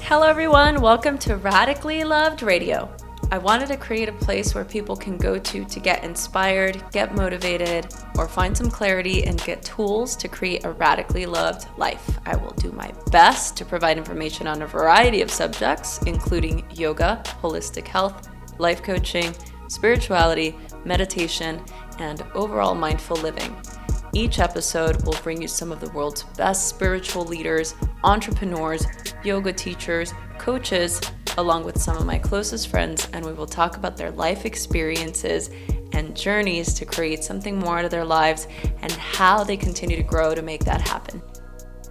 Hello everyone, welcome to Radically Loved Radio. I wanted to create a place where people can go to get inspired, get motivated, or find some clarity and get tools to create a radically loved life. I will do my best to provide information on a variety of subjects, including yoga, holistic health, life coaching, spirituality, meditation, and overall mindful living. Each episode will bring you some of the world's best spiritual leaders, entrepreneurs, yoga teachers, coaches, along with some of my closest friends, and we will talk about their life experiences and journeys to create something more out of their lives and how they continue to grow to make that happen.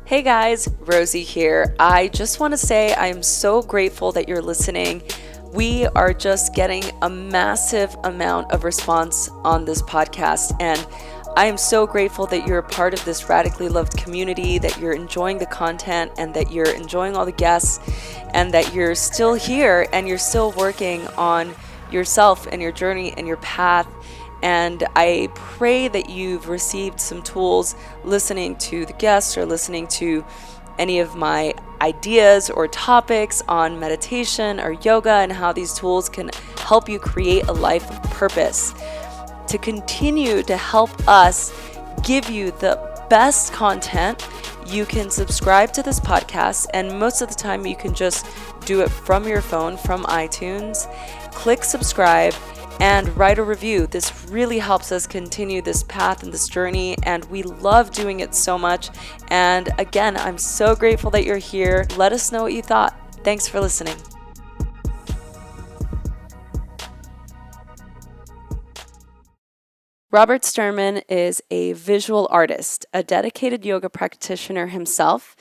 Hey guys, Rosie here. I just want to say I am so grateful that you're listening. We are just getting a massive amount of response on this podcast, and I am so grateful that you're a part of this radically loved community, that you're enjoying the content and that you're enjoying all the guests and that you're still here and you're still working on yourself and your journey and your path. And I pray that you've received some tools listening to the guests or listening to any of my ideas or topics on meditation or yoga and how these tools can help you create a life of purpose. To continue to help us give you the best content, you can subscribe to this podcast, and most of the time you can just do it from your phone, from iTunes. Click subscribe and write a review. This really helps us continue this path and this journey, and we love doing it so much. And again, I'm so grateful that you're here. Let us know what you thought. Thanks for listening. Robert Sturman is a visual artist, a dedicated yoga practitioner himself.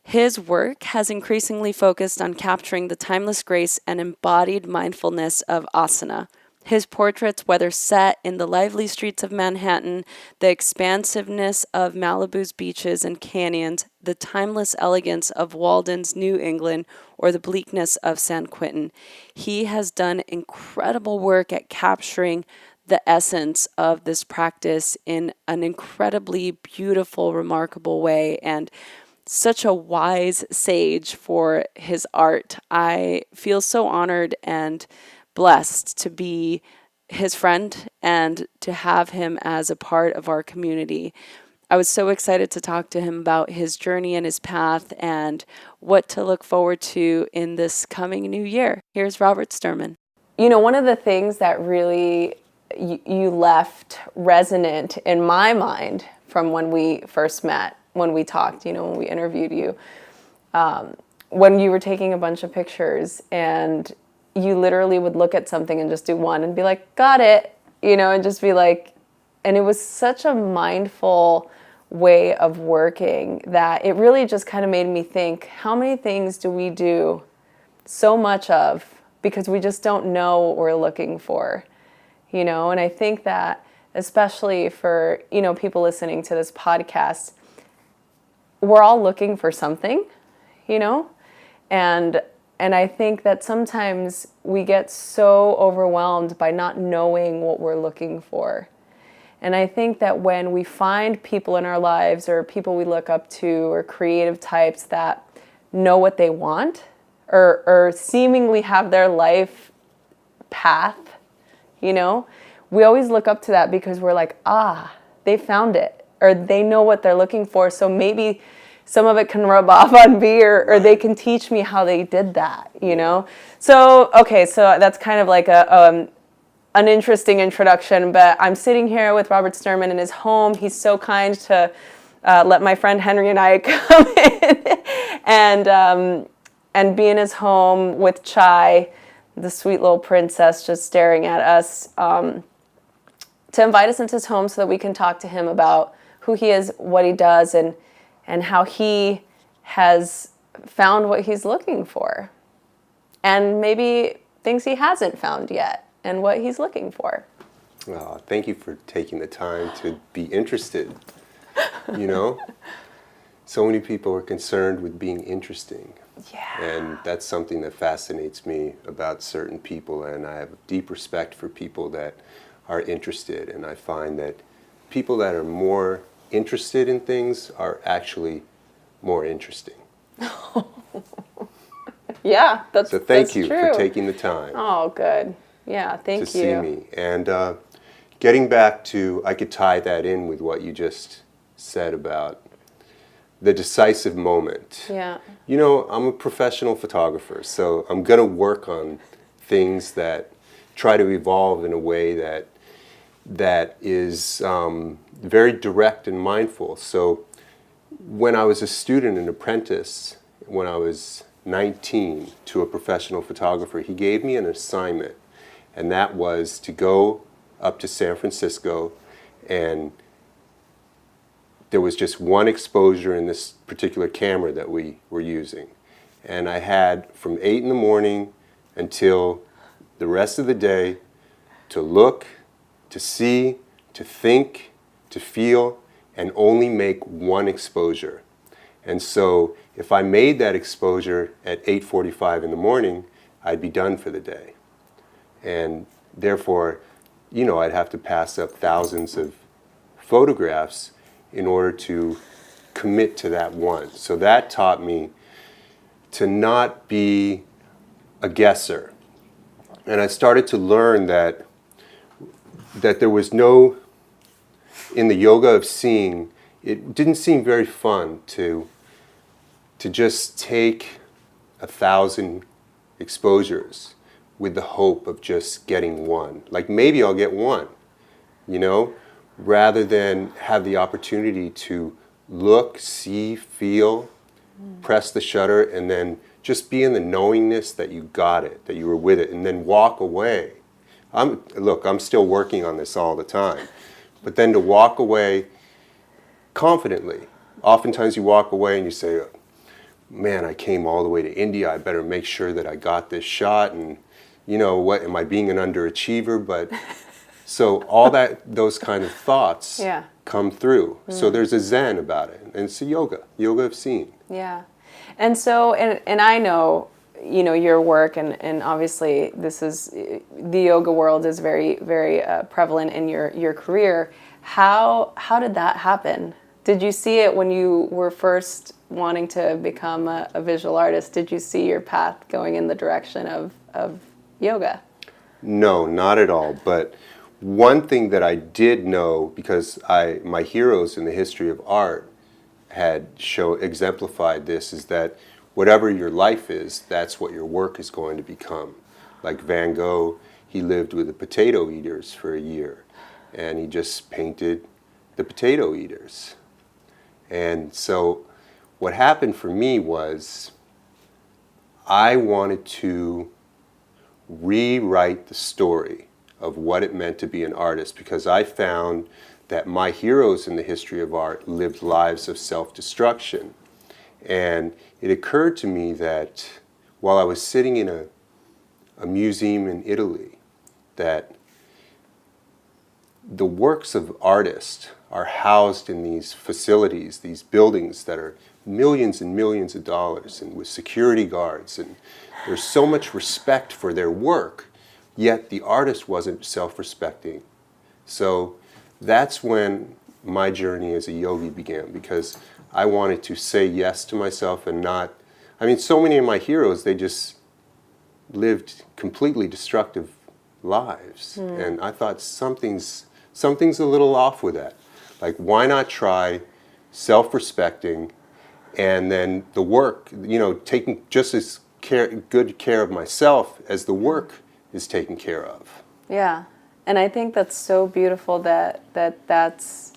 His work has increasingly focused on capturing the timeless grace and embodied mindfulness of asana. His portraits, whether set in the lively streets of Manhattan, the expansiveness of Malibu's beaches and canyons, the timeless elegance of Walden's New England, or the bleakness of San Quentin, he has done incredible work at capturing the essence of this practice in an incredibly beautiful, remarkable way, and such a wise sage for his art. I feel so honored and blessed to be his friend and to have him as a part of our community. I was so excited to talk to him about his journey and his path and what to look forward to in this coming new year. Here's Robert Sturman. You know, one of the things that really you left resonant in my mind from when we first met, when we talked, when we interviewed you, when you were taking a bunch of pictures and you literally would look at something and just do one and be like, got it, and just be like, and it was such a mindful way of working that it really just kind of made me think, how many things do we do so much of because we just don't know what we're looking for? And I think that especially for, people listening to this podcast, we're all looking for something, and I think that sometimes we get so overwhelmed by not knowing what we're looking for. And I think that when we find people in our lives or people we look up to or creative types that know what they want or seemingly have their life path, we always look up to that because we're like, they found it, or they know what they're looking for. So maybe some of it can rub off on me, or they can teach me how they did that, So, okay, so that's kind of like an interesting introduction, but I'm sitting here with Robert Sturman in his home. He's so kind to let my friend Henry and I come in and be in his home with Chai, the sweet little princess just staring at us, to invite us into his home so that we can talk to him about who he is, what he does, and how he has found what he's looking for. And maybe things he hasn't found yet and what he's looking for. Oh, thank you for taking the time to be interested. So many people are concerned with being interesting. Yeah. And that's something that fascinates me about certain people, and I have deep respect for people that are interested, and I find that people that are more interested in things are actually more interesting. Yeah, that's So thank you true. for taking the time. Oh, good. Yeah, thank you. To see me. And getting back to, I could tie that in with what you just said about the decisive moment. Yeah. You know, I'm a professional photographer, so I'm going to work on things that try to evolve in a way that is very direct and mindful. So when I was a student and apprentice, when I was 19 to a professional photographer, he gave me an assignment, and that was to go up to San Francisco, and there was just one exposure in this particular camera that we were using. And I had from 8 in the morning until the rest of the day to look, to see, to think, to feel, and only make one exposure. And so if I made that exposure at 8:45 in the morning, I'd be done for the day. And therefore, you know, I'd have to pass up thousands of photographs in order to commit to that one. So that taught me to not be a guesser. And I started to learn that there was no, in the yoga of seeing, it didn't seem very fun to just take 1,000 exposures with the hope of just getting one. Like maybe I'll get one, you know, rather than have the opportunity to look, see, feel, press the shutter, and then just be in the knowingness that you got it, that you were with it, and then walk away. I'm still working on this all the time. But then to walk away confidently. Oftentimes you walk away and you say, man, I came all the way to India, I better make sure that I got this shot, and you know what, am I being an underachiever? But so all those kind of thoughts come through. So there's a zen about it, and it's a yoga of seeing. Yeah. And so, and I know, you know, your work, and obviously this is, the yoga world is very, very prevalent in your career. How did that happen? Did you see it when you were first wanting to become a visual artist? Did you see your path going in the direction of yoga? No, not at all. But one thing that I did know, because my heroes in the history of art had exemplified this, is that whatever your life is, that's what your work is going to become. Like Van Gogh, he lived with the potato eaters for a year, and he just painted the potato eaters. And so what happened for me was I wanted to rewrite the story of what it meant to be an artist, because I found that my heroes in the history of art lived lives of self-destruction. And it occurred to me that while I was sitting in a museum in Italy, that the works of artists are housed in these facilities, these buildings that are millions and millions of dollars, and with security guards, and there's so much respect for their work, yet the artist wasn't self-respecting. So that's when my journey as a yogi began, because I wanted to say yes to myself and not, I mean, so many of my heroes, they just lived completely destructive lives. And I thought something's a little off with that. Like, why not try self-respecting, and then the work, you know, taking just as good care of myself as the work is taken care of. Yeah. And I think that's so beautiful that's,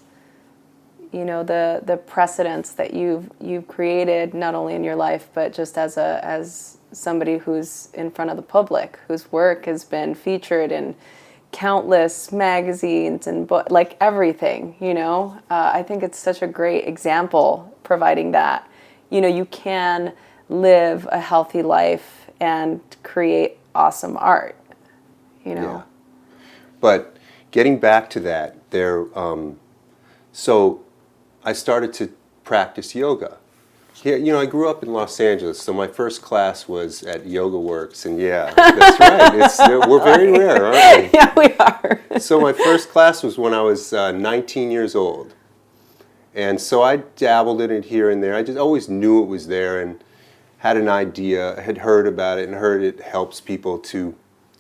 you know, the precedents that you've created, not only in your life, but just as somebody who's in front of the public, whose work has been featured in countless magazines and like everything, you know. I think it's such a great example, providing that, you know, you can live a healthy life and create awesome art, you know. Yeah. But getting back to that, so I started to practice yoga. Yeah, you know, I grew up in Los Angeles, so my first class was at Yoga Works, and yeah, that's right. We're very rare, aren't we? Yeah, we are. So my first class was when I was 19 years old. And so I dabbled in it here and there. I just always knew it was there and had an idea, had heard about it, and heard it helps people to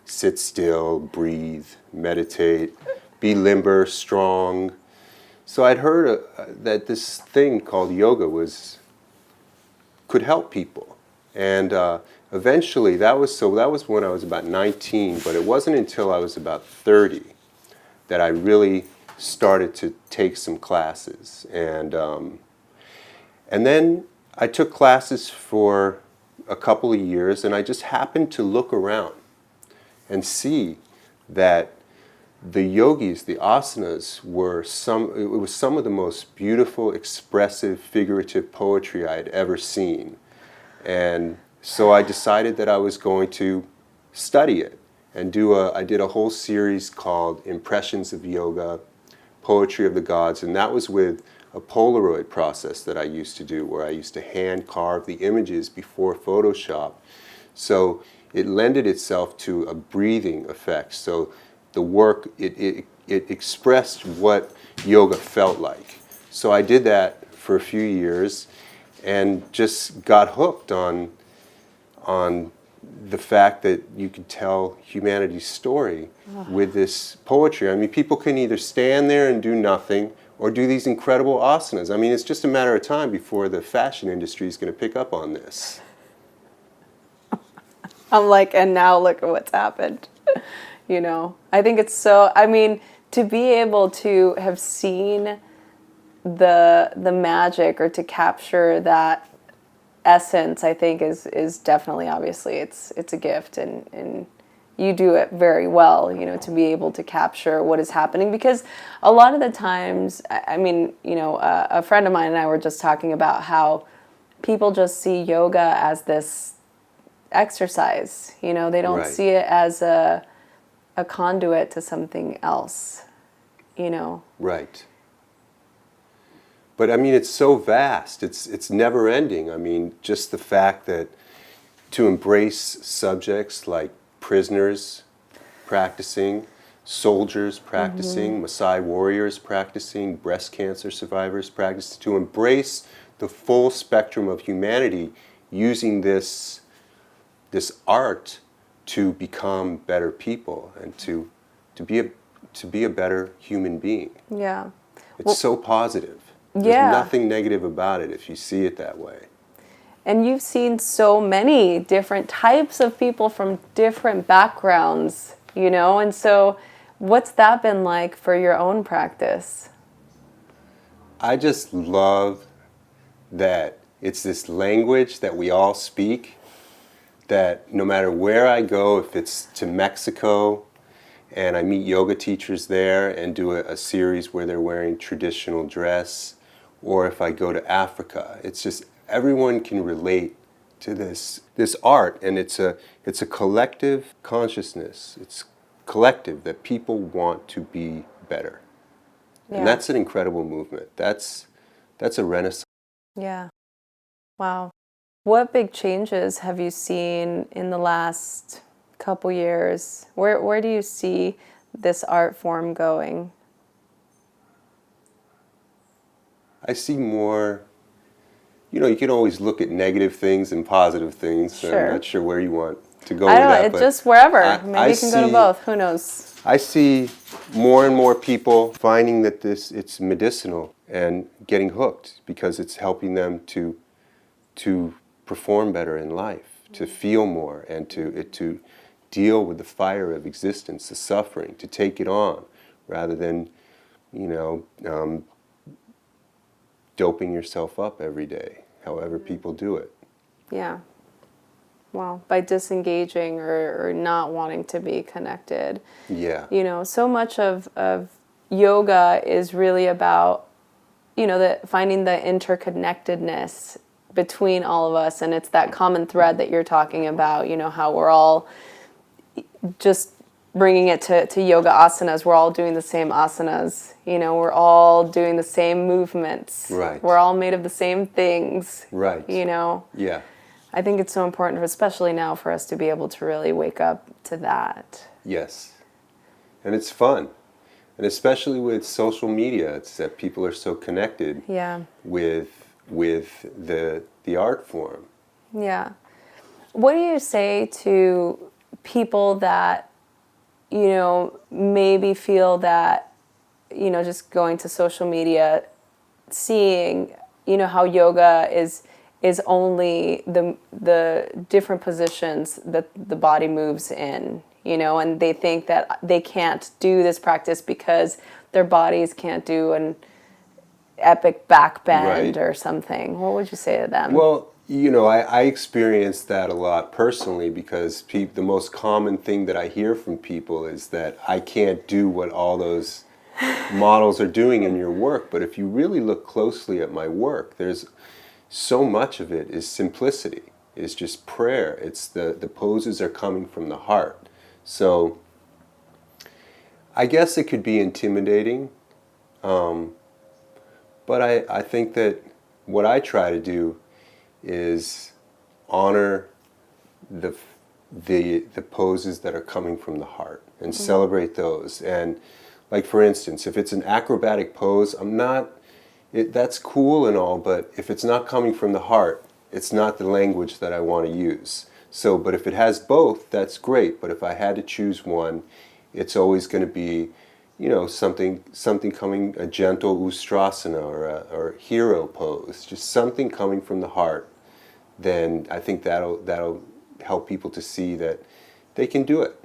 sit still, breathe, meditate, be limber, strong. So I'd heard that this thing called yoga could help people. And eventually, that was when I was about 19, but it wasn't until I was about 30 that I really started to take some classes. And then I took classes for a couple of years, and I just happened to look around and see that the yogis, the asanas, it was some of the most beautiful, expressive, figurative poetry I had ever seen. And so I decided that I was going to study it and I did a whole series called Impressions of Yoga, Poetry of the Gods, and that was with a Polaroid process that I used to do, where I used to hand carve the images before Photoshop. So it lended itself to a breathing effect. So the work, it expressed what yoga felt like. So I did that for a few years and just got hooked on the fact that you could tell humanity's story with this poetry. I mean, people can either stand there and do nothing or do these incredible asanas. I mean, it's just a matter of time before the fashion industry is going to pick up on this. I'm like, and now look at what's happened. You know, I think it's so, I mean, to be able to have seen the magic or to capture that essence, I think is definitely, obviously, it's a gift, and you do it very well, you know, to be able to capture what is happening, because a lot of the times, I mean, you know, a friend of mine and I were just talking about how people just see yoga as this exercise, you know, they don't Right. see it as a conduit to something else, you know. Right. But I mean, it's so vast. It's never ending. I mean, just the fact that to embrace subjects like prisoners practicing, soldiers practicing, Maasai warriors practicing, breast cancer survivors practicing, to embrace the full spectrum of humanity using this art to become better people and to be a better human being. Yeah. It's so positive. There's Yeah. nothing negative about it if you see it that way. And you've seen so many different types of people from different backgrounds, you know, and so what's that been like for your own practice? I just love that it's this language that we all speak, that no matter where I go, if it's to Mexico and I meet yoga teachers there and do a series where they're wearing traditional dress, or if I go to Africa, it's just everyone can relate to this art, and it's a collective consciousness. It's collective that people want to be better. Yeah. And that's an incredible movement. That's a renaissance. Yeah. Wow. What big changes have you seen in the last couple years? Where do you see this art form going? I see more, you know, you can always look at negative things and positive things. Sure. I'm not sure where you want to go I with don't know, that. it's but just wherever. Maybe I you can go to see- both. Who knows? I see more and more people finding that it's medicinal and getting hooked because it's helping them to perform better in life, to feel more, and to deal with the fire of existence, the suffering, to take it on, rather than, you know, doping yourself up every day, however people do it. Yeah. Well, by disengaging or not wanting to be connected. Yeah. You know, so much of yoga is really about, you know, finding the interconnectedness between all of us, and it's that common thread that you're talking about, you know, how we're all just bringing it to yoga asanas. We're all doing the same asanas, you know, we're all doing the same movements. Right. We're all made of the same things. Right. You know. Yeah. I think it's so important, especially now, for us to be able to really wake up to that. Yes. And it's fun. And especially with social media, it's that people are so connected Yeah. with the art form. Yeah. What do you say to people that, maybe feel that, just going to social media, seeing, how yoga is only the different positions that the body moves in, and they think that they can't do this practice because their bodies can't do an epic back bend Right. or something. What would you say to them? Well, I experienced that a lot personally because the most common thing that I hear from people is that I can't do what all those models are doing in your work. But if you really look closely at my work, there's so much of it is simplicity. It's just prayer. It's the poses are coming from the heart. So I guess it could be intimidating, but I think that what I try to do is honor the poses that are coming from the heart and celebrate those. And like for instance, if it's an acrobatic pose, that's cool and all, but if it's not coming from the heart, it's not the language that I want to use. So, but if it has both, that's great. But if I had to choose one, it's always going to be, something coming, a gentle ustrasana or hero pose, just something coming from the heart. Then I think that'll help people to see that they can do it.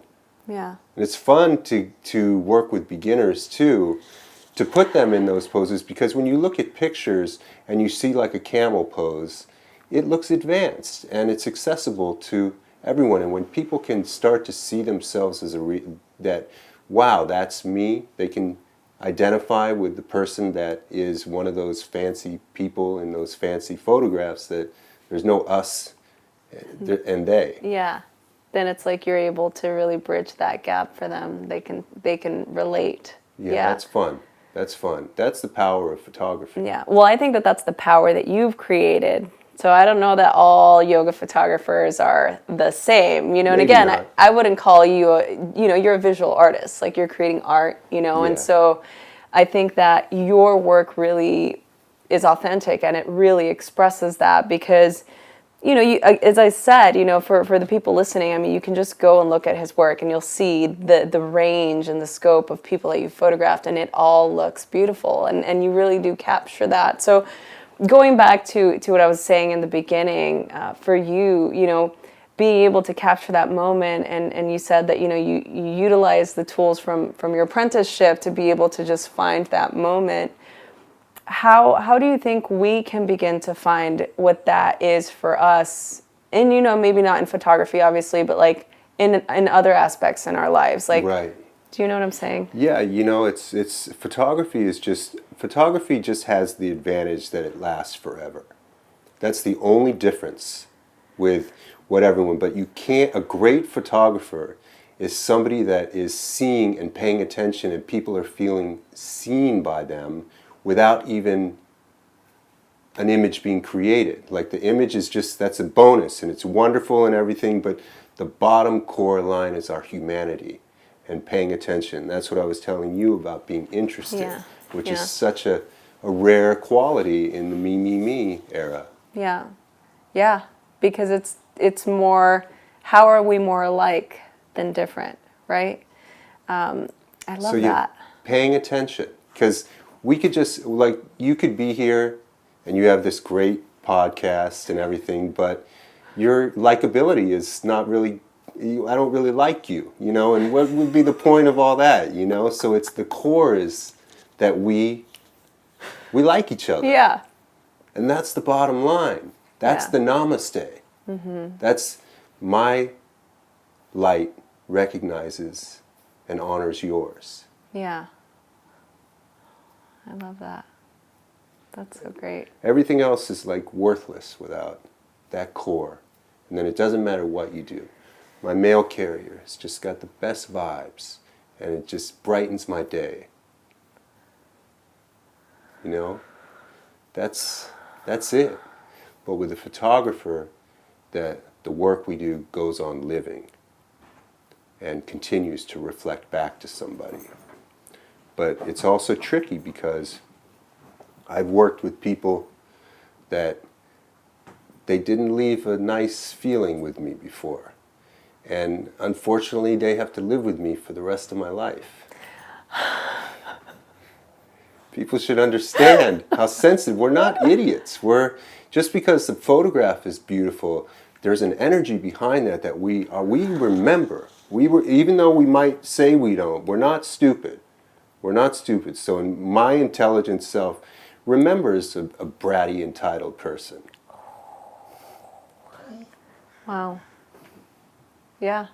Yeah. And it's fun to work with beginners too, to put them in those poses, because when you look at pictures and you see like a camel pose, it looks advanced and it's accessible to everyone. And when people can start to see themselves as that, wow, that's me, they can identify with the person that is one of those fancy people in those fancy photographs, that there's no us and they. Yeah. Then it's like you're able to really bridge that gap for them. They can relate. Yeah, that's fun. That's fun. That's the power of photography. Yeah. Well, I think that that's the power that you've created. So I don't know that all yoga photographers are the same, and Maybe again, not. I wouldn't call you you're a visual artist, like you're creating art, Yeah. and so I think that your work really is authentic and it really expresses that because, as I said, for the people listening, I mean, you can just go and look at his work and you'll see the range and the scope of people that you've photographed, and it all looks beautiful, and you really do capture that. So going back to what I was saying in the beginning, for you, being able to capture that moment, and you said that, you utilize the tools from your apprenticeship to be able to just find that moment. How do you think we can begin to find what that is for us? And, maybe not in photography, obviously, but like in other aspects in our lives. Like, Right. do you know what I'm saying? Yeah, it's photography just has the advantage that it lasts forever. That's the only difference with what everyone, but a great photographer is somebody that is seeing and paying attention, and people are feeling seen by them without even an image being created. Like the image is that's a bonus and it's wonderful and everything, but the bottom core line is our humanity and paying attention. That's what I was telling you about being interested, which is such a rare quality in the me era. Yeah. Yeah. Because it's more, how are we more alike than different, right? I love that. Paying attention, because we could just, like, you could be here and you have this great podcast and everything, but your likability is not really, I don't really like you, and what would be the point of all that, So it's the core is that we like each other. Yeah. And that's the bottom line. That's the namaste. That's my light recognizes and honors yours. Yeah. I love that. That's so great. Everything else is like worthless without that core. And then it doesn't matter what you do. My mail carrier has just got the best vibes, and it just brightens my day. That's it. But with a photographer, that the work we do goes on living and continues to reflect back to somebody. But it's also tricky because I've worked with people that they didn't leave a nice feeling with me before. And unfortunately, they have to live with me for the rest of my life. People should understand how sensitive. We're not idiots. Just because the photograph is beautiful, there's an energy behind that we remember. Even though we might say we don't, we're not stupid. We're not stupid. So my intelligent self remembers a bratty, entitled person. Wow. Yeah.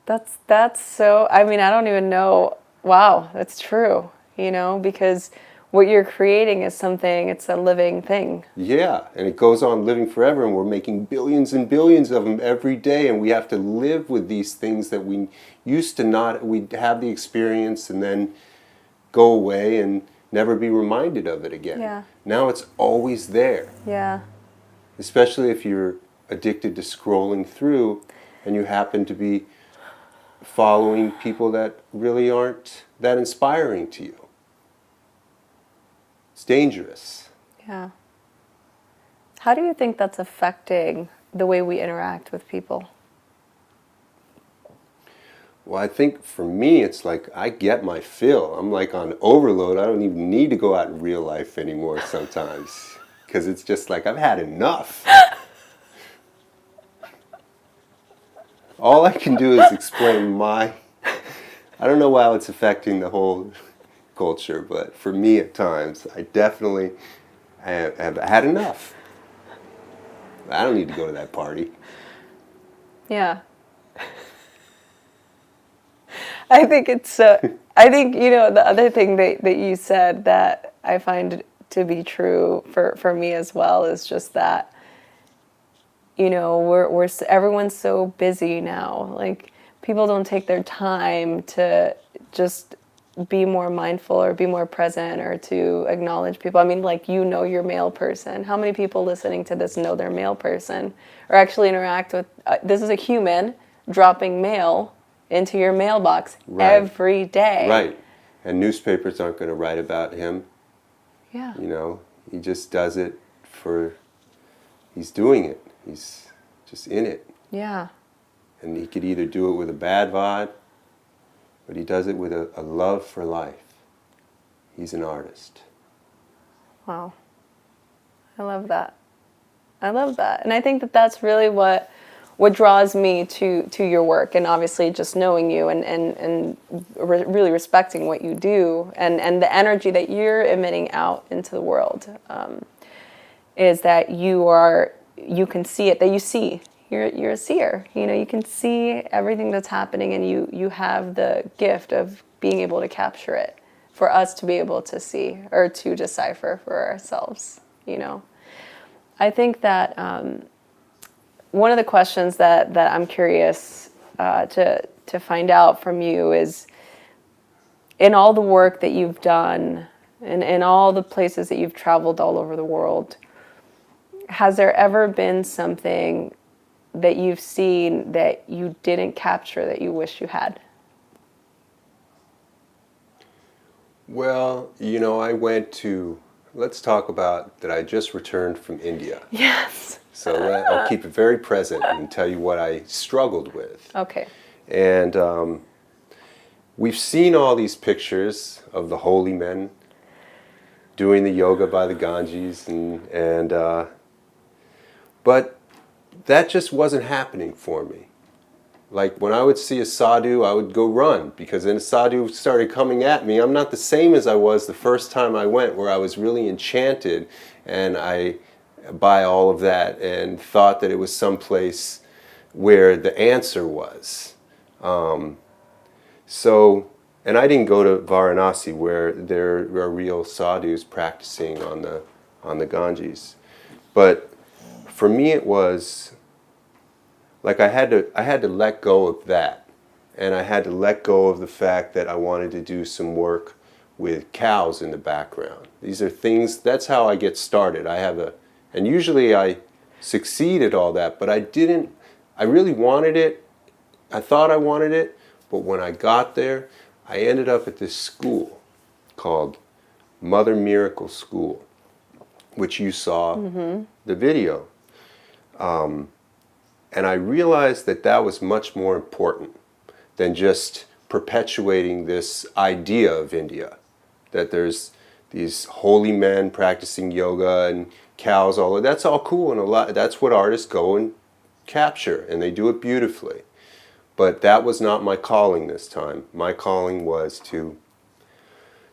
That's so, I mean, I don't even know. Wow, that's true, because what you're creating is something, it's a living thing. Yeah, and it goes on living forever, and we're making billions and billions of them every day, and we have to live with these things that we used to not, we'd have the experience and then go away and never be reminded of it again. Yeah. Now it's always there. Yeah. Especially if you're addicted to scrolling through and you happen to be following people that really aren't that inspiring to you. It's dangerous. Yeah. How do you think that's affecting the way we interact with people? Well, I think for me, it's like I get my fill. I'm like on overload. I don't even need to go out in real life anymore sometimes. Because it's just like I've had enough. All I can do is explain I don't know how it's affecting the whole culture, but for me at times, I definitely have had enough. I don't need to go to that party. Yeah. I think it's, I think, the other thing that you said that I find to be true for me as well is just that, everyone's so busy now. Like, people don't take their time to just be more mindful or be more present or to acknowledge people. I mean, like, your male person. How many people listening to this know their male person or actually interact with, this is a human dropping mail into your mailbox every day. Right. And newspapers aren't going to write about him. Yeah. He just does it he's doing it. He's just in it. Yeah. And he could either do it with a bad vibe, but he does it with a love for life. He's an artist. Wow. I love that. And I think that that's really what draws me to your work, and obviously just knowing you and really respecting what you do and the energy that you're emitting out into the world, is that you can see it, that you see. You're a seer. You can see everything that's happening, and you have the gift of being able to capture it for us to be able to see or to decipher for ourselves. I think that one of the questions that I'm curious to find out from you is, in all the work that you've done and in all the places that you've traveled all over the world, has there ever been something that you've seen that you didn't capture that you wish you had? Well, let's talk about that I just returned from India. Yes. So I'll keep it very present and tell you what I struggled with. Okay. And we've seen all these pictures of the holy men doing the yoga by the Ganges, but that just wasn't happening for me. Like, when I would see a sadhu, I would go run, because then a sadhu started coming at me. I'm not the same as I was the first time I went, where I was really enchanted by all of that and thought that it was someplace where the answer was. And I didn't go to Varanasi, where there are real sadhus practicing on the Ganges. But for me, it was like I had to let go of that, and I had to let go of the fact that I wanted to do some work with cows in the background. These are things. That's how I get started. And usually I succeed at all that, but I didn't. I really wanted it. I thought I wanted it, but when I got there, I ended up at this school called Mother Miracle School. which you saw the video. And I realized that that was much more important than just perpetuating this idea of India, that there's these holy men practicing yoga and cows, all of that's all cool, and a lot, that's what artists go and capture, and they do it beautifully. But that was not my calling this time. My calling was to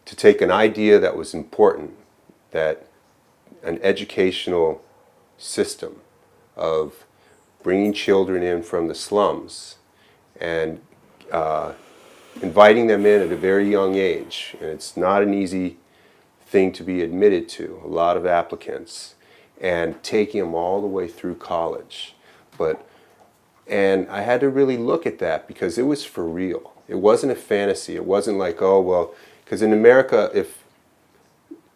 take an idea that was important, that an educational system of bringing children in from the slums and inviting them in at a very young age. And it's not an easy thing to be admitted to, a lot of applicants, and taking them all the way through college. And I had to really look at that because it was for real. It wasn't a fantasy. It wasn't like, oh, well, because in America,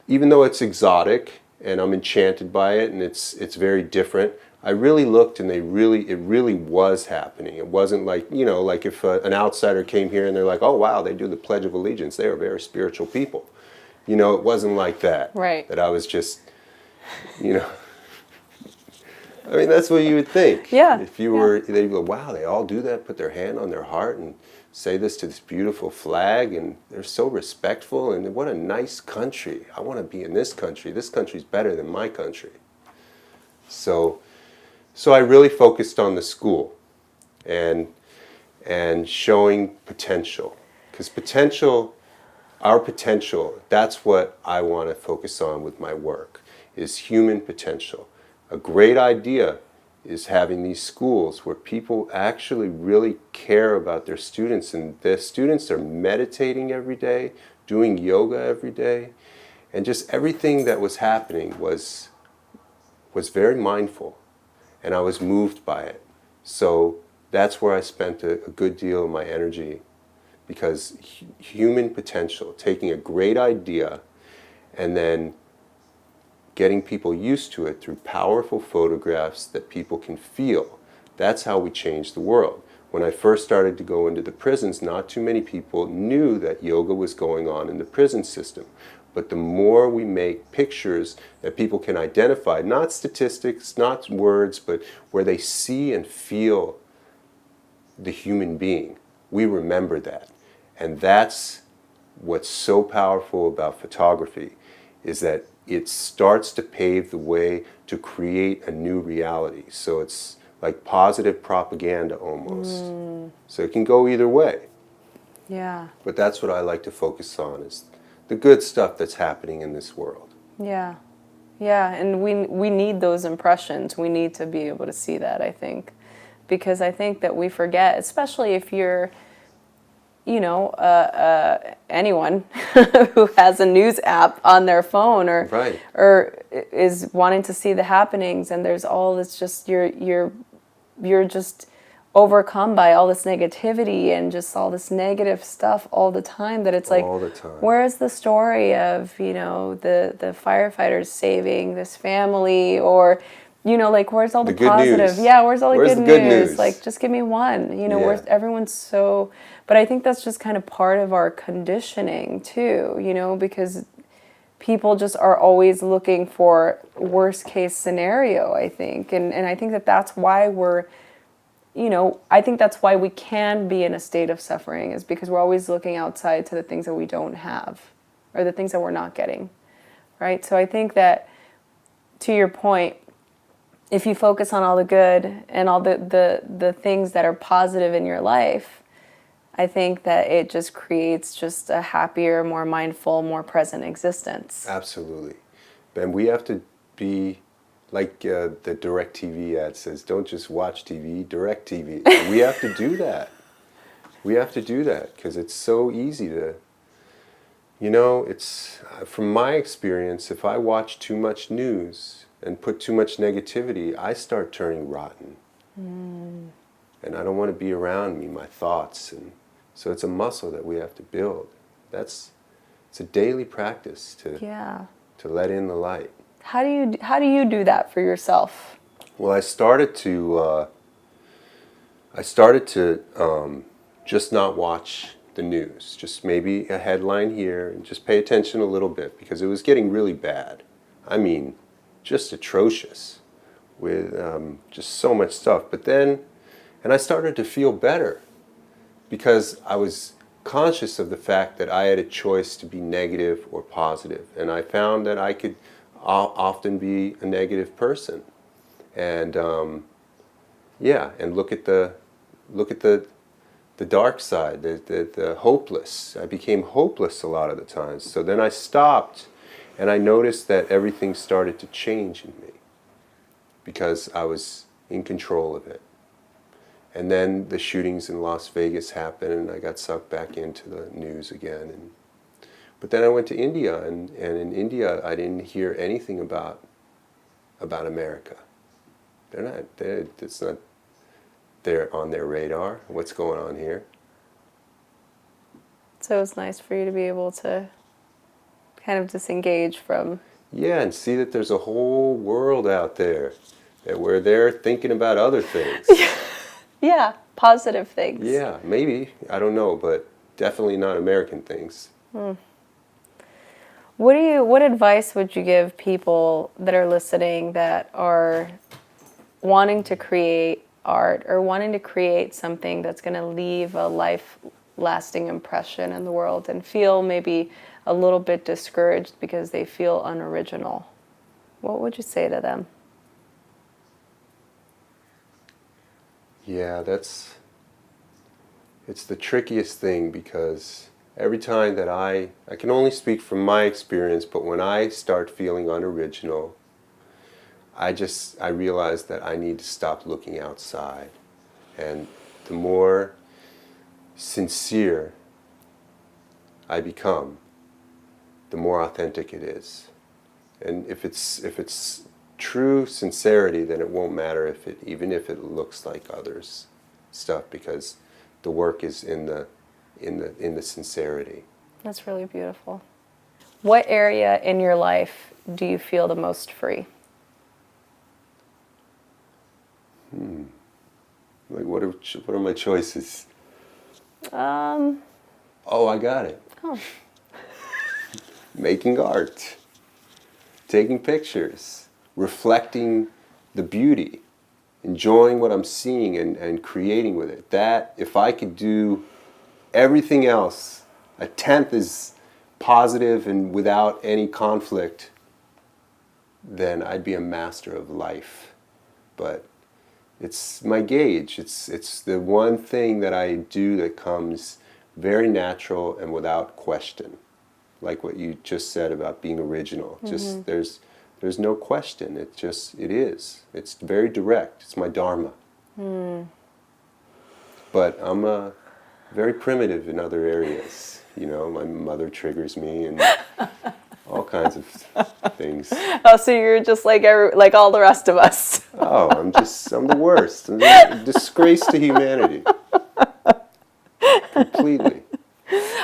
even though it's exotic and I'm enchanted by it and it's very different, I really looked and it really was happening. It wasn't like, like if an outsider came here and they're like, oh, wow, they do the Pledge of Allegiance. They are very spiritual people. It wasn't like that. Right. That I was just, I mean, that's what you would think. Yeah. If you were, they'd go, wow, they all do that, put their hand on their heart and say this to this beautiful flag, and they're so respectful, and what a nice country. I want to be in this country. This country's better than my country. So I really focused on the school and showing potential. Because our potential, that's what I want to focus on with my work, is human potential. A great idea is having these schools where people actually really care about their students, and the students are meditating every day, doing yoga every day, and just everything that was happening was very mindful, and I was moved by it. So that's where I spent a good deal of my energy, because human potential, taking a great idea and then getting people used to it through powerful photographs that people can feel. That's how we change the world. When I first started to go into the prisons, not too many people knew that yoga was going on in the prison system. But the more we make pictures that people can identify, not statistics, not words, but where they see and feel the human being, we remember that. And that's what's so powerful about photography, is that it starts to pave the way to create a new reality. So it's like positive propaganda almost. So it can go either way. Yeah. But that's what I like to focus on, is the good stuff that's happening in this world. Yeah. Yeah, and we need those impressions. We need to be able to see that, I think. Because I think that we forget, especially if you're, anyone who has a news app on their phone or is wanting to see the happenings, and there's all this just you're just overcome by all this negativity and just all this negative stuff all the time, that it's like, all the time. Where's the story of the firefighters saving this family, or where's all the positive news? Yeah, where's all the good news? Like, just give me one. Where everyone's so. But I think that's just kind of part of our conditioning too, because people just are always looking for worst case scenario, I think. And I think that's why I think that's why we can be in a state of suffering, is because we're always looking outside to the things that we don't have, or the things that we're not getting, right? So I think that, to your point, if you focus on all the good and all the things that are positive in your life, I think that it just creates just a happier, more mindful, more present existence. Absolutely. And we have to be, like the DirecTV ad says, don't just watch TV, direct TV. We have to do that. We have to do that, because it's so easy to, it's, from my experience, if I watch too much news and put too much negativity, I start turning rotten. And I don't want to be around me, my thoughts. And so it's a muscle that we have to build. It's a daily practice to let in the light. How do you do that for yourself? Well, I started to just not watch the news. Just maybe a headline here, and just pay attention a little bit, because it was getting really bad. I mean, just atrocious with just so much stuff. But then, and I started to feel better because I was conscious of the fact that I had a choice to be negative or positive. And I found that I could often be a negative person. And and look at the dark side, the hopeless. I became hopeless a lot of the times. So then I stopped, and I noticed that everything started to change in me because I was in control of it. And then the shootings in Las Vegas happened, and I got sucked back into the news again. But then I went to India, and in India I didn't hear anything about America. It's not there on their radar. What's going on here? So it's nice for you to be able to kind of disengage from... Yeah, and see that there's a whole world out there that where they're thinking about other things. Yeah, positive things. Yeah, maybe. I don't know, but definitely not American things. What advice would you give people that are listening that are wanting to create art or wanting to create something that's going to leave a life-lasting impression in the world and feel maybe a little bit discouraged because they feel unoriginal? What would you say to them? Yeah, it's the trickiest thing because every time that I can only speak from my experience, but when I start feeling unoriginal, I realize that I need to stop looking outside. And the more sincere I become, the more authentic it is. And if it's true sincerity, then it won't matter even if it looks like others' stuff, because the work is in the sincerity. That's really beautiful. What area in your life do you feel the most free? Like what are my choices? Oh, I got it. Making art, taking pictures, reflecting the beauty, enjoying what I'm seeing and creating with it. That, if I could do everything else, a tenth is positive and without any conflict, then I'd be a master of life. But it's my gauge. It's the one thing that I do that comes very natural and without question. Like what you just said about being original. Just there's no question. It is. It's very direct. It's my dharma. But I'm very primitive in other areas. You know, my mother triggers me and all kinds of things. Oh, so you're just like all the rest of us. Oh, I'm the worst. I'm a disgrace to humanity. Completely.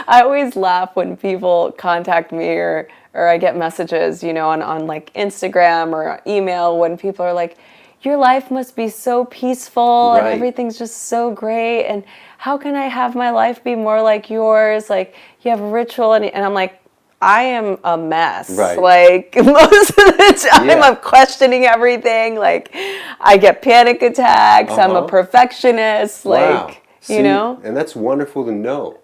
I always laugh when people contact me or I get messages, on like Instagram or email when people are like, your life must be so peaceful and everything's just so great. And how can I have my life be more like yours? Like you have a ritual and I'm like, I am a mess. Right. Like most of the time I'm questioning everything. Like I get panic attacks. I'm a perfectionist. Wow. Like, See, and that's wonderful to know.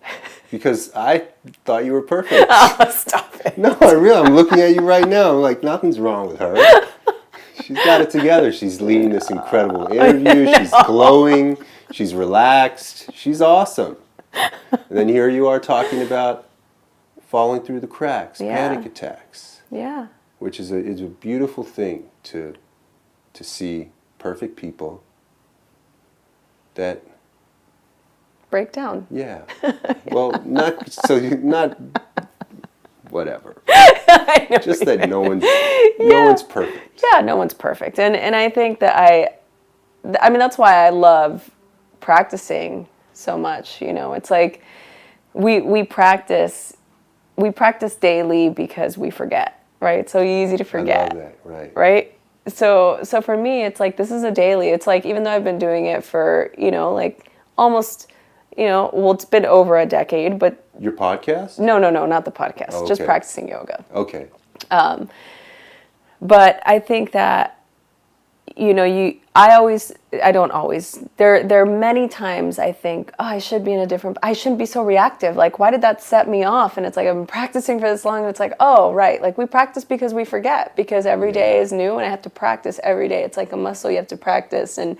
Because I thought you were perfect. Oh, stop it. No, I'm looking at you right now. I'm like, nothing's wrong with her. She's got it together. She's leading this incredible interview. She's glowing. She's relaxed. She's awesome. And then here you are talking about falling through the cracks, panic attacks. Yeah. Which is a beautiful thing to see perfect people that break down. Yeah. Well, not whatever. Just that no one's perfect. Yeah, no one's perfect. And I think that I mean that's why I love practicing so much, It's like we practice daily because we forget, right? It's so easy to forget. I love that, right. Right? So for me it's like this is a daily. It's like even though I've been doing it for, like almost it's been over a decade, but... Your podcast? No, not the podcast. Oh, okay. Just practicing yoga. Okay. But I think that, you know, I don't always, there are many times I think, oh, I shouldn't be so reactive. Like, why did that set me off? And it's like, I've been practicing for this long, and it's like, oh, right. Like, we practice because we forget, because every day is new, and I have to practice every day. It's like a muscle you have to practice. And,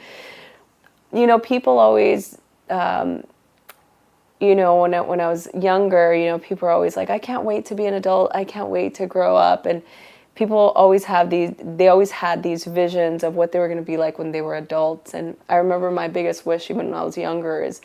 you know, people always, you know, when I was younger, you know, people are always like, I can't wait to be an adult. I can't wait to grow up. And people always had these visions of what they were going to be like when they were adults. And I remember my biggest wish, even when I was younger, is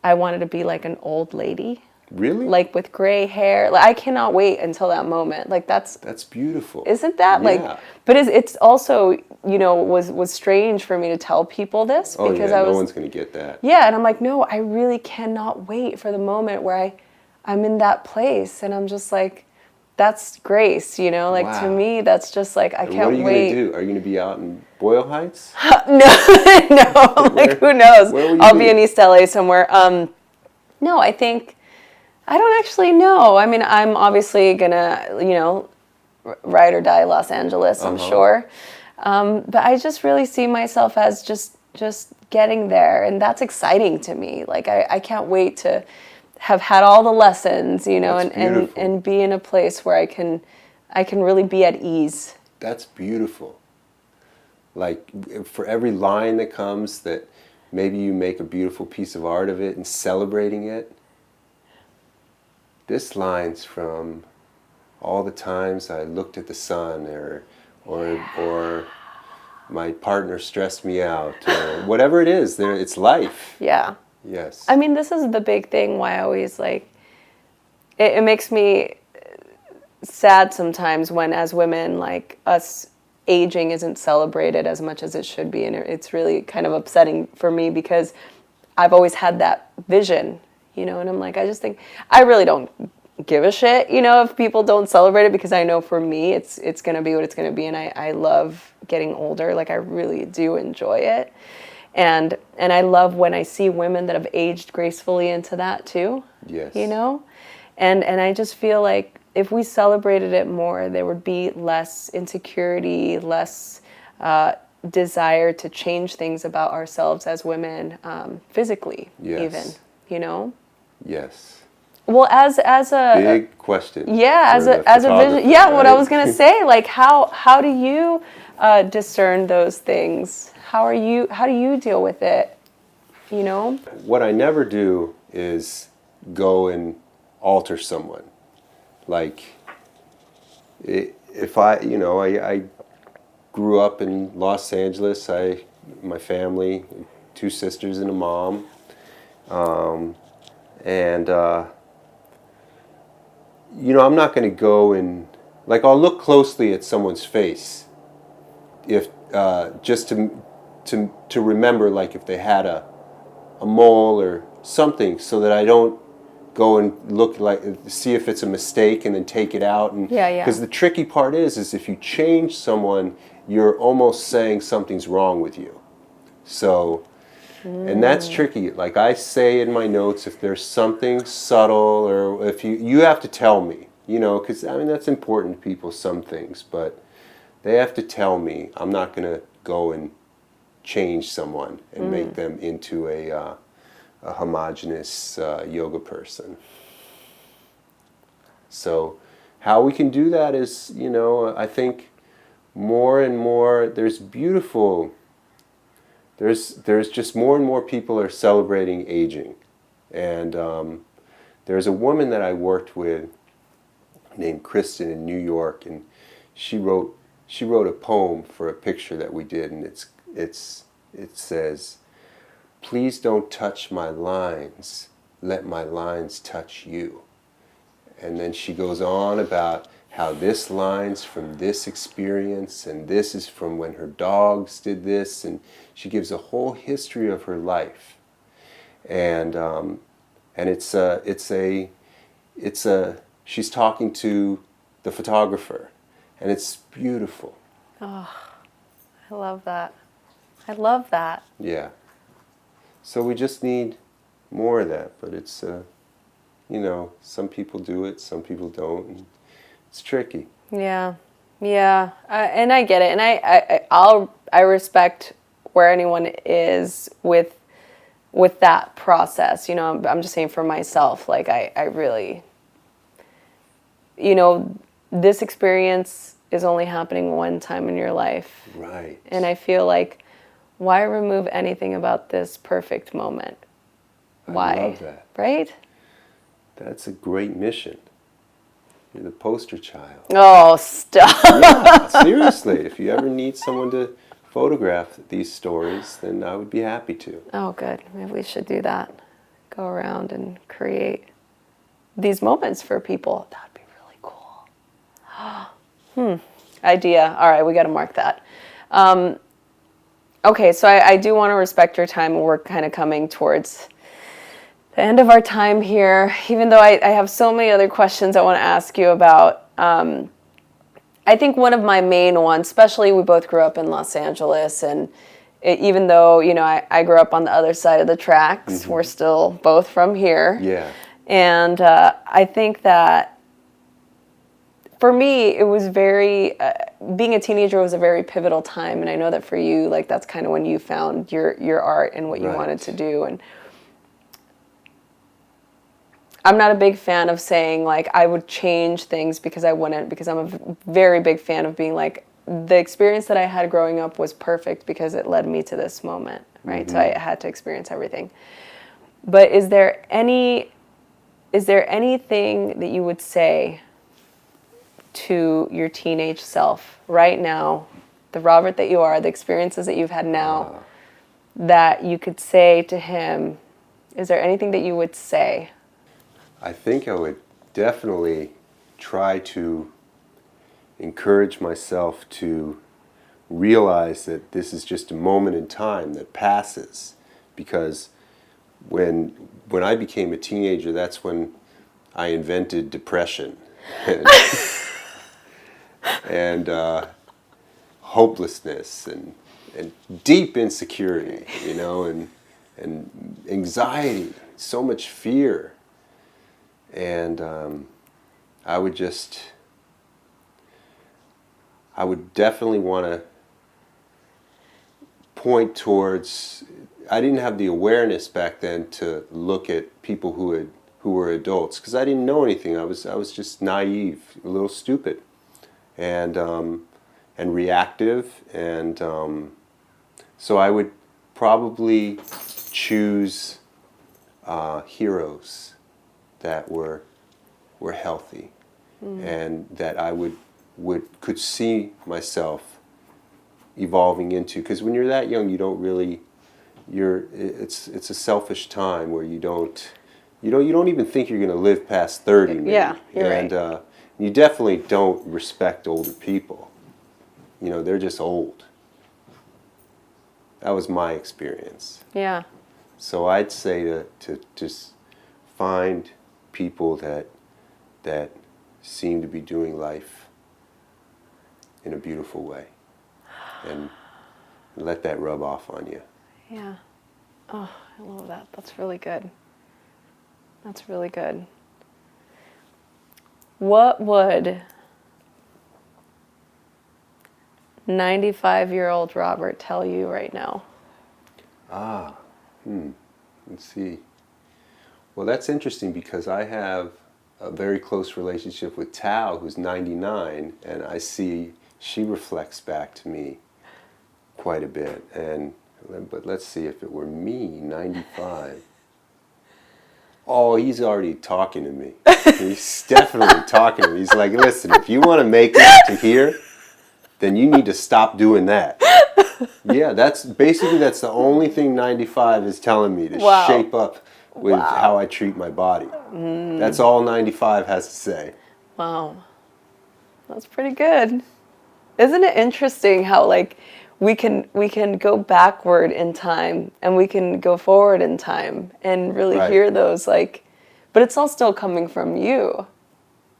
I wanted to be like an old lady. Really? Like with gray hair. Like, I cannot wait until that moment. Like, that's beautiful. Isn't that? Yeah. Like, but it's also, you know, was strange for me to tell people this, because no one's going to get that. Yeah, and I'm like, no, I really cannot wait for the moment where I'm in that place, and I'm just like, that's grace, you know? Like, to me, that's just like, I can't wait. What are you going to do? Are you going to be out in Boyle Heights? No, I'm like, who knows? I'll be in East LA somewhere. No, I don't actually know. I mean, I'm obviously going to, you know, ride or die Los Angeles, I'm sure. But I just really see myself as just getting there, and that's exciting to me. Like, I can't wait to have had all the lessons, you know, and be in a place where I can really be at ease. That's beautiful. Like, for every line that comes, that maybe you make a beautiful piece of art of it and celebrating it. This line's from all the times I looked at the sun, or my partner stressed me out, or whatever it is. It's life. Yeah. Yes. I mean, this is the big thing why I always, like, it makes me sad sometimes when, as women, like, us aging isn't celebrated as much as it should be. And it's really kind of upsetting for me, because I've always had that vision, you know, and I'm like, I just think, I really don't give a shit, you know, if people don't celebrate it, because I know for me, it's going to be what it's going to be. And I love getting older. Like, I really do enjoy it. And I love when I see women that have aged gracefully into that too. Yes. You know? And I just feel like if we celebrated it more, there would be less insecurity, less desire to change things about ourselves as women, physically, even, you know? Yes. Well, as a big question. Yeah, as a vision. Yeah, right? What I was gonna say, like, how do you discern those things? How do you deal with it? You know? What I never do is go and alter someone. Like, if I grew up in Los Angeles. My family, 2 sisters and a mom, and I'm not going to go and, like, I'll look closely at someone's face, if just to remember, like, if they had a mole or something, so that I don't go and look, like, see if it's a mistake and then take it out. And because the tricky part is if you change someone, you're almost saying something's wrong with you. So, and that's tricky. Like, I say in my notes, if there's something subtle, or if you have to tell me, because I mean, that's important to people, some things, but they have to tell me. I'm not going to go and change someone and make them into a homogenous yoga person. So how we can do that is, I think more and more there's just more and more people are celebrating aging. And there's a woman that I worked with named Kristen in New York, and she wrote a poem for a picture that we did, and it says, "Please don't touch my lines, let my lines touch you." And then she goes on about how this line's from this experience, and this is from when her dogs did this, and she gives a whole history of her life. And she's talking to the photographer, and it's beautiful. Oh, I love that. I love that. Yeah. So we just need more of that, but it's, some people do it, some people don't. And it's tricky. Yeah. Yeah, and I get it, and I respect where anyone is with that process. You know, I'm just saying for myself, like I really, you know, this experience is only happening one time in your life. Right. And I feel like, why remove anything about this perfect moment? Why? I love that. Right? That's a great mission. You're the poster child. Oh, stop. Yeah, seriously. If you ever need someone to photograph these stories, then I would be happy to. Oh, good. Maybe we should do that. Go around and create these moments for people. That would be really cool. Idea. All right, we got to mark that. Okay, so I do want to respect your time. We're kind of coming towards the end of our time here, even though I have so many other questions I want to ask you about. I think one of my main ones, especially we both grew up in Los Angeles, and even though, you know, I grew up on the other side of the tracks, we're still both from here. Yeah. And I think that for me, it was very, being a teenager was a very pivotal time. And I know that for you, like, that's kind of when you found your art and what you wanted to do. And I'm not a big fan of saying, like, I would change things because I wouldn't, because I'm a very big fan of being like, the experience that I had growing up was perfect because it led me to this moment, right? So I had to experience everything. But is there anything that you would say to your teenage self right now, the Robert that you are, the experiences that you've had now, that you could say to him? Is there anything that you would say? I think I would definitely try to encourage myself to realize that this is just a moment in time that passes, because when I became a teenager, that's when I invented depression and hopelessness and deep insecurity, you know, and anxiety, so much fear. And I would definitely want to point towards, I didn't have the awareness back then to look at people who were adults, because I didn't know anything. I was just naive, a little stupid, and reactive, and so I would probably choose heroes that were healthy, and that I could see myself evolving into. Because when you're that young, you don't really, it's a selfish time where you don't even think you're going to live past 30. Maybe. Yeah, you're and right. You definitely don't respect older people. You know, they're just old. That was my experience. Yeah. So I'd say to just find people that seem to be doing life in a beautiful way, and let that rub off on you. Yeah. Oh, I love that. That's really good. That's really good. What would 95-year-old Robert tell you right now? Let's see. Well, that's interesting, because I have a very close relationship with Tao, who's 99, and I see she reflects back to me quite a bit. But let's see, if it were me, 95. Oh, he's already talking to me. He's definitely talking to me. He's like, listen, if you want to make it to here, then you need to stop doing that. Yeah, that's the only thing 95 is telling me, to shape up with how I treat my body. That's all 95 has to say. Wow. That's pretty good. Isn't it interesting how, like, we can go backward in time and we can go forward in time and really hear those, like, but it's all still coming from you.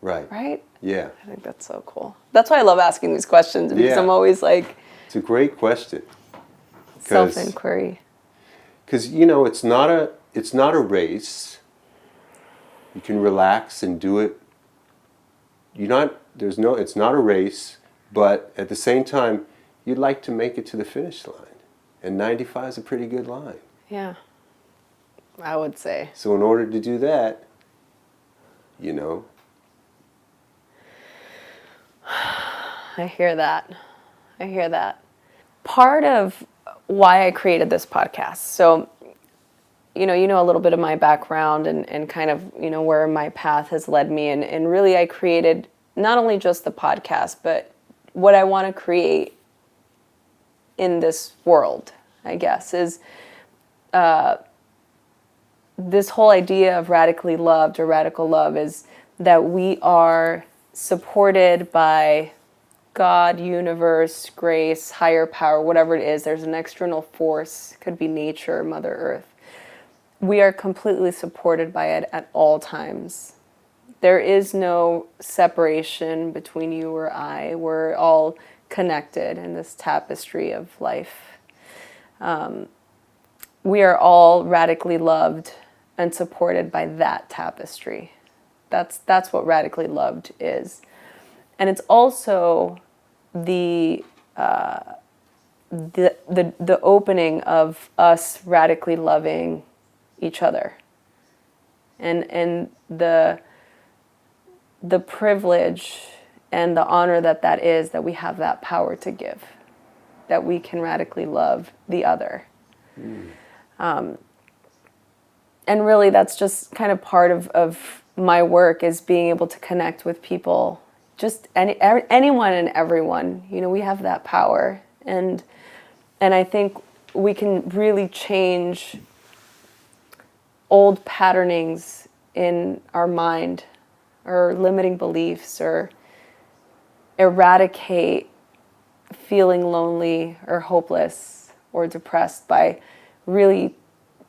Right. Right? Yeah. I think that's so cool. That's why I love asking these questions, because I'm always like... It's a great question. Self-inquiry. Because, you know, it's not a race. You can relax and do it. It's not a race, But at the same time, you'd like to make it to the finish line. And 95 is a pretty good line. Yeah, I would say. So in order to do that, you know. I hear that. I hear that. Part of why I created this podcast, so, you know a little bit of my background and kind of, where my path has led me. And really I created not only just the podcast, but what I want to create in this world, I guess, is this whole idea of radically loved or radical love is that we are supported by God, universe, grace, higher power, whatever it is. There's an external force, could be nature, Mother Earth. We are completely supported by it at all times. There is no separation between you or I. We're all connected in this tapestry of life. We are all radically loved and supported by that tapestry. That's what radically loved is. And it's also the opening of us radically loving each other, and the privilege and the honor that is, that we have that power to give, that we can radically love the other. And really that's just kind of part of my work, is being able to connect with people, just anyone and everyone. We have that power, and I think we can really change old patternings in our mind, or limiting beliefs, or eradicate feeling lonely or hopeless or depressed by really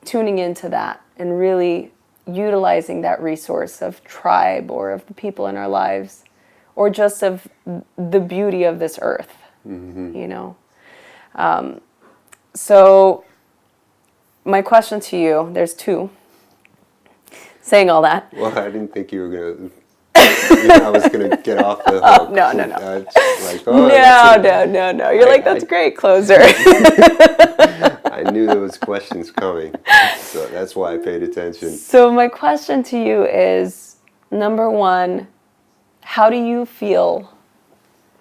tuning into that and really utilizing that resource of tribe, or of the people in our lives, or just of the beauty of this earth. So my question to you, there's two. Saying all that. Well, I didn't think you were going to... I was going to get off the hook. No. No. You're like, that's great, closer. I knew there was questions coming, so that's why I paid attention. So my question to you is, number one, how do you feel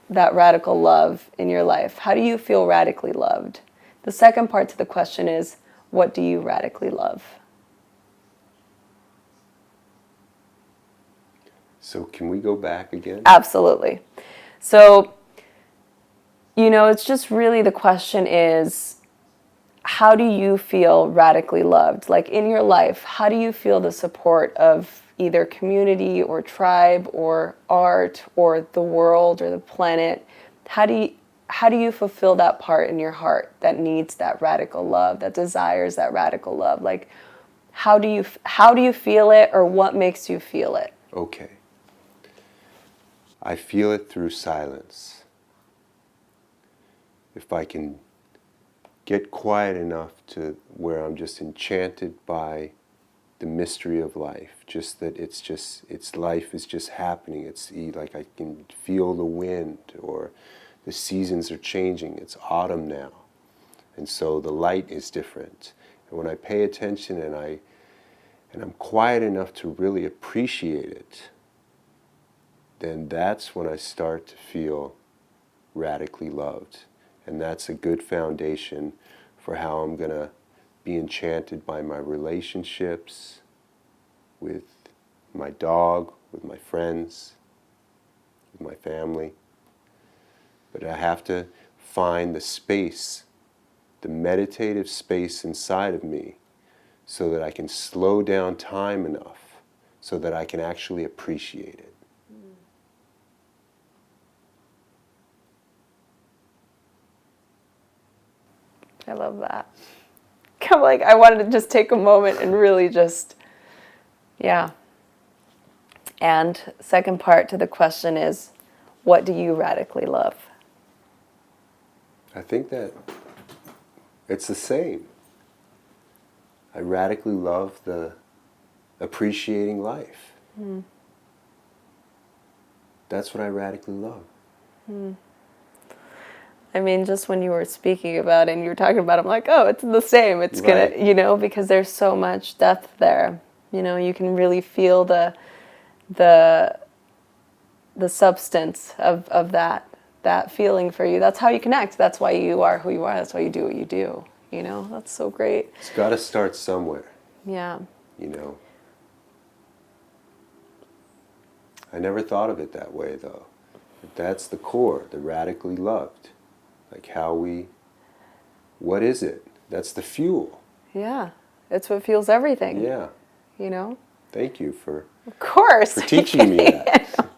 that radical love in your life? How do you feel radically loved? The second part to the question is, what do you radically love? So can we go back again? Absolutely. So, it's just really, the question is, how do you feel radically loved? Like in your life, how do you feel the support of either community or tribe or art or the world or the planet? How do you fulfill that part in your heart that needs that radical love, that desires that radical love? Like, how do you feel it, or what makes you feel it? Okay. I feel it through silence. If I can get quiet enough to where I'm just enchanted by the mystery of life, just that it's life is just happening. It's like I can feel the wind, or the seasons are changing. It's autumn now, and so the light is different. And when I pay attention and I'm quiet enough to really appreciate it, then that's when I start to feel radically loved. And that's a good foundation for how I'm going to be enchanted by my relationships with my dog, with my friends, with my family. But I have to find the space, the meditative space inside of me, so that I can slow down time enough so that I can actually appreciate it. I love that. I wanted to just take a moment and really just, yeah. And second part to the question is, what do you radically love? I think that it's the same. I radically love the appreciating life. That's what I radically love. I mean, just when you were speaking about it and you were talking about it, I'm like, oh, it's the same. It's Right. gonna, you know, because there's so much depth there. You know, you can really feel the substance of that feeling for you. That's how you connect. That's why you are who you are. That's why you do what you do. You know, that's so great. It's got to start somewhere, Yeah. you know. I never thought of it that way, though. But that's the core, the radically loved. Like what is it? That's the fuel. Yeah. It's what fuels everything. Yeah. You know? Thank you for Of course. teaching me that.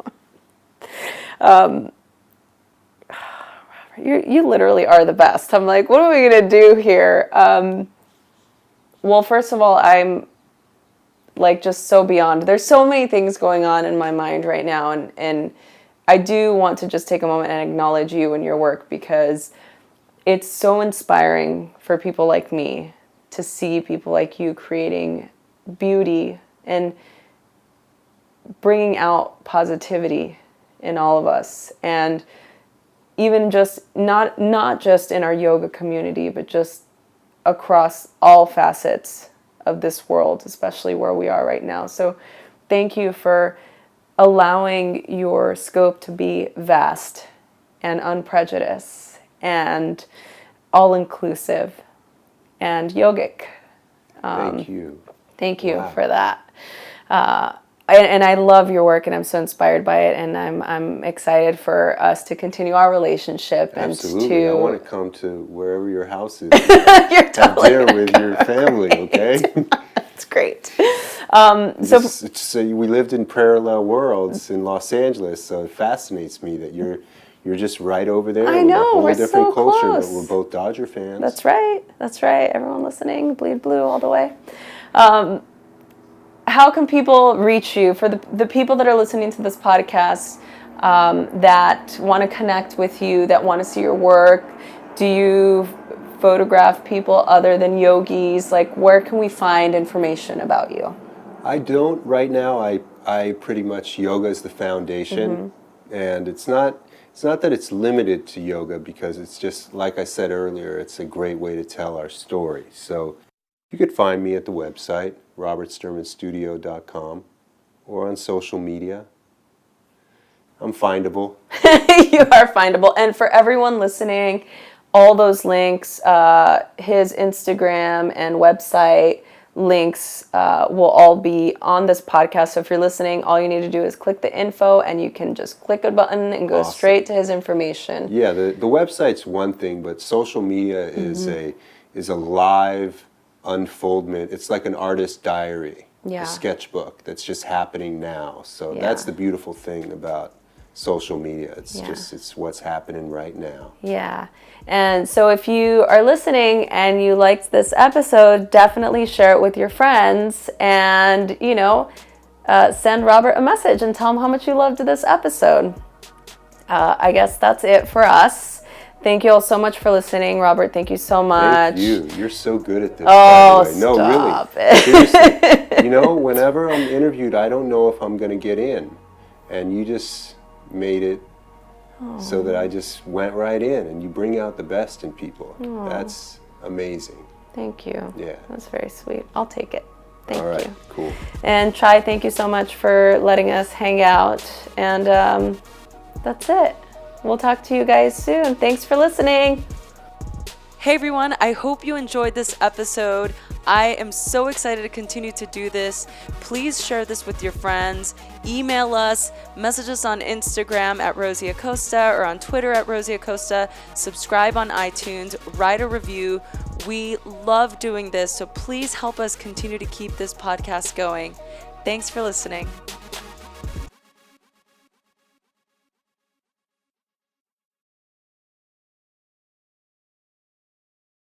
You literally are the best. I'm like, what are we going to do here? Well, first of all, I'm like just so beyond. There's so many things going on in my mind right now. And I do want to just take a moment and acknowledge you and your work, because it's so inspiring for people like me to see people like you creating beauty and bringing out positivity in all of us. And even just not just in our yoga community, but just across all facets of this world, especially where we are right now. So thank you for allowing your scope to be vast and unprejudiced and all-inclusive and yogic. Thank you. Thank you Wow. for that. And I love your work, and I'm so inspired by it, and I'm excited for us to continue our relationship. Absolutely. And I to want to come to wherever your house is. You're Have totally dinner with your family, okay? That's great. So we lived in parallel worlds in Los Angeles, so it fascinates me that you're just right over there. I with know, a whole we're different so culture, close. but we're both Dodger fans. That's right. That's right. Everyone listening, bleed blue all the way. How can people reach you? For the people that are listening to this podcast, that want to connect with you, that want to see your work, do you photograph people other than yogis? Like, where can we find information about you? I don't right now. I pretty much, yoga is the foundation, and it's not that it's limited to yoga, because it's just, like I said earlier, it's a great way to tell our story. So you could find me at the website, robertsturmanstudio.com, or on social media. I'm findable. You are findable. And for everyone listening, all those links, his Instagram and website links will all be on this podcast. So if you're listening, all you need to do is click the info, and you can just click a button and go Awesome. straight to his information. Yeah, the website's one thing, but social media is a live unfoldment. It's like an artist's diary, Yeah. a sketchbook that's just happening now. So Yeah. that's the beautiful thing about social media. It's Yeah. it's what's happening right now. Yeah. And so if you are listening and you liked this episode, definitely share it with your friends, and, send Robert a message and tell him how much you loved this episode. I guess that's it for us. Thank you all so much for listening. Robert, thank you so much. Thank you. You're so good at this. Oh, by the way. No, stop really. it. Seriously. Whenever I'm interviewed, I don't know if I'm going to get in, and you just made it so that I just went right in, and you bring out the best in people. That's amazing. Thank you. Yeah. That's very sweet. I'll take it. Thank All right, you. cool. And Chai, thank you so much for letting us hang out. And that's it. We'll talk to you guys soon. Thanks for listening. Hey everyone, I hope you enjoyed this episode. I am so excited to continue to do this. Please share this with your friends. Email us, message us on Instagram at Rosie Acosta, or on Twitter at Rosie Acosta. Subscribe on iTunes, write a review. We love doing this, so please help us continue to keep this podcast going. Thanks for listening.